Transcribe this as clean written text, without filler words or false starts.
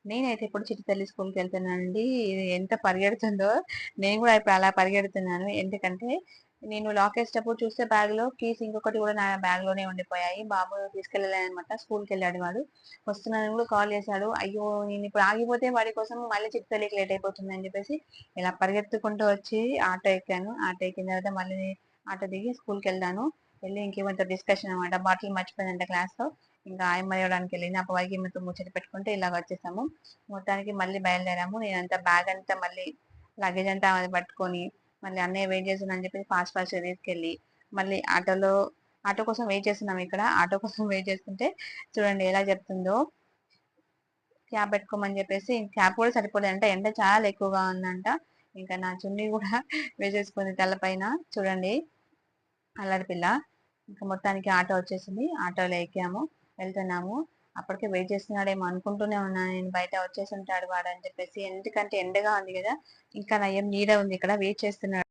నేనైతే ఇప్పుడు చిట్టి తల్లి స్కూల్కి వెళ్తున్నానండి. ఇది ఎంత పరిగెడుతుందో నేను కూడా ఇప్పుడు అలా పరిగెడుతున్నాను. ఎందుకంటే నేను లాక్ వేసేటప్పుడు చూస్తే బ్యాగ్‌లో కీస్ ఇంకొకటి కూడా నా బ్యాగ్‌లోనే ఉండిపోయాయి. బాబు తీసుకెళ్ళలేదనమాట. స్కూల్‌కి వెళ్ళాడు వాడు. వస్తున్నానని కూడా కాల్ చేశాడు. అయ్యో! నేను ఇప్పుడు ఆగిపోతే వాడి కోసం మళ్ళీ చిట్టి తల్లికి లేట్ అయిపోతుంది అని చెప్పేసి ఇలా పరిగెత్తుకుంటూ వచ్చి ఆటో ఎక్కాను. ఆటో ఎక్కిన తర్వాత మళ్ళీ ఆటో దిగి స్కూల్‌కి వెళ్ళాను. వెళ్ళి ఇంకేమంత డిస్కషన్ అనమాట. బాటిల్ మర్చిపోయిందంట క్లాస్‌లో. ఇంకా ఆయమ్మ ఇవ్వడానికి వెళ్ళింది. అప్పటివరకు ఈమెతో ముచ్చట పెట్టుకుంటే ఇలాగ వచ్చేసాము. మొత్తానికి మళ్ళీ బయలుదేరాము. నేనంతా బ్యాగ్ అంతా మళ్ళీ లగేజ్ అంతా అది పట్టుకొని మళ్ళీ అన్నయ్య వెయిట్ చేస్తుందని చెప్పి ఫాస్ట్ ఫాస్ట్‌గా తీసుకెళ్ళి మళ్ళీ ఆటో కోసం వెయిట్ చేస్తున్నాం ఇక్కడ. ఆటో కోసం వెయిట్ చేస్తుంటే చూడండి ఎలా చెప్తుందో క్యాప్ పెట్టుకోమని చెప్పేసి క్యాప్ కూడా సరిపోలేదంట. ఎండ చాలా ఎక్కువగా ఉందంట. ఇంకా నా చున్నీ కూడా వేసేసుకుంది తలపైన. చూడండి అల్లరి పిల్ల. ఇంకా మొత్తానికి ఆటో వచ్చేసింది. ఆటోలో ఎక్కాము. వెళ్తున్నాము. అప్పటికే వెయిట్ చేస్తున్నాడేమో అనుకుంటూనే ఉన్నాను నేను. బయట వచ్చేసి ఉంటాడు వాడు అని చెప్పేసి. ఎందుకంటే ఎండగా ఉంది కదా! ఇంకా నయం నీడ ఉంది ఇక్కడ వెయిట్ చేస్తున్నాడు.